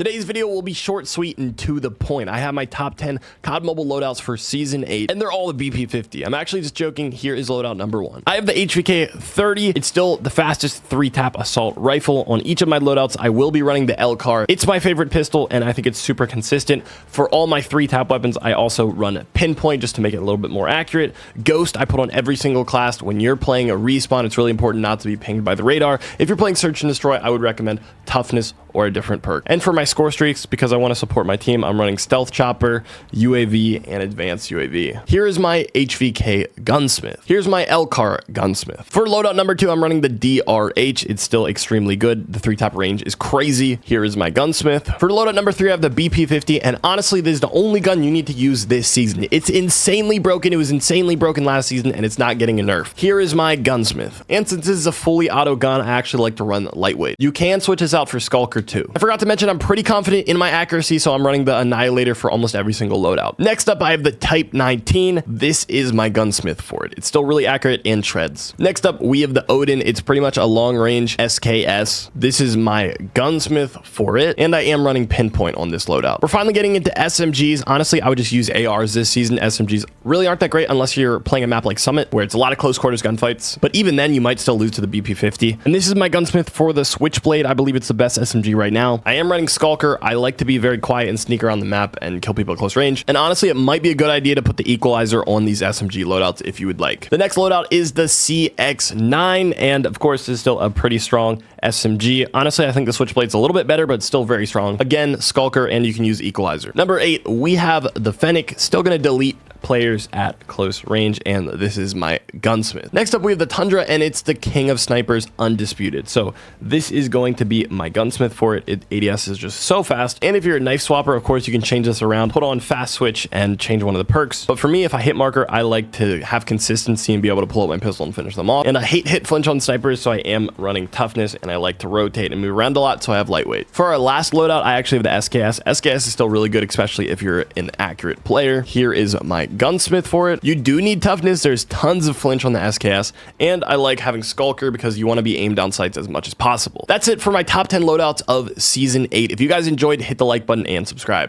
Today's video will be short, sweet, and to the point. I have my top 10 COD mobile loadouts for Season 8, and they're all the BP50. I'm actually just joking. Here is loadout number 1. I have the HVK 30. It's still the fastest 3-tap assault rifle. On each of my loadouts, I will be running the LCAR. It's my favorite pistol, and I think it's super consistent. For all my 3-tap weapons, I also run Pinpoint just to make it a little bit more accurate. Ghost, I put on every single class. When you're playing a respawn, it's really important not to be pinged by the radar. If you're playing Search and Destroy, I would recommend Toughness or a different perk. And for my score streaks, because I want to support my team, I'm running Stealth Chopper, UAV, and Advanced UAV. Here is my HVK Gunsmith. Here's my LCAR Gunsmith. For loadout number 2, I'm running the DRH. It's still extremely good. The 3-tap range is crazy. Here is my Gunsmith. For loadout number 3, I have the BP50, and honestly, this is the only gun you need to use this season. It's insanely broken. It was insanely broken last season, and it's not getting a nerf. Here is my Gunsmith. And since this is a fully auto gun, I actually like to run lightweight. You can switch this out for Skulker too. I forgot to mention I'm pretty confident in my accuracy, so I'm running the Annihilator for almost every single loadout. Next up, I have the Type 19. This is my Gunsmith for it. It's still really accurate and shreds. Next up, we have the Odin. It's pretty much a long-range SKS. This is my Gunsmith for it, and I am running Pinpoint on this loadout. We're finally getting into SMGs. Honestly, I would just use ARs this season. SMGs really aren't that great unless you're playing a map like Summit, where it's a lot of close quarters gunfights, but even then, you might still lose to the BP50. And this is my Gunsmith for the Switchblade. I believe it's the best SMG right now. I am running Skulker. I like to be very quiet and sneak around the map and kill people at close range. And honestly, it might be a good idea to put the equalizer on these SMG loadouts if you would like. The next loadout is the CX9. And of course, this is still a pretty strong SMG. Honestly, I think the Switchblade's a little bit better, but it's still very strong. Again, Skulker, and you can use equalizer. Number 8, we have the Fennec. Still going to delete players at close range, and this is my Gunsmith. Next up, we have the Tundra, and it's the king of snipers, undisputed. So this is going to be my Gunsmith for it. ADS is just so fast, and if you're a knife swapper, of course, you can change this around, put on fast switch, and change one of the perks. But for me, if I hit marker, I like to have consistency and be able to pull out my pistol and finish them off. And I hate hit flinch on snipers, so I am running toughness, and I like to rotate and move around a lot, so I have lightweight. For our last loadout, I actually have the SKS. SKS is still really good, especially if you're an accurate player. Here is my Gunsmith for it. You do need toughness. There's tons of flinch on the SKS, and I like having Skulker because you want to be aimed down sights as much as possible. That's it for my top 10 loadouts of Season 8. If you guys enjoyed, hit the like button and subscribe.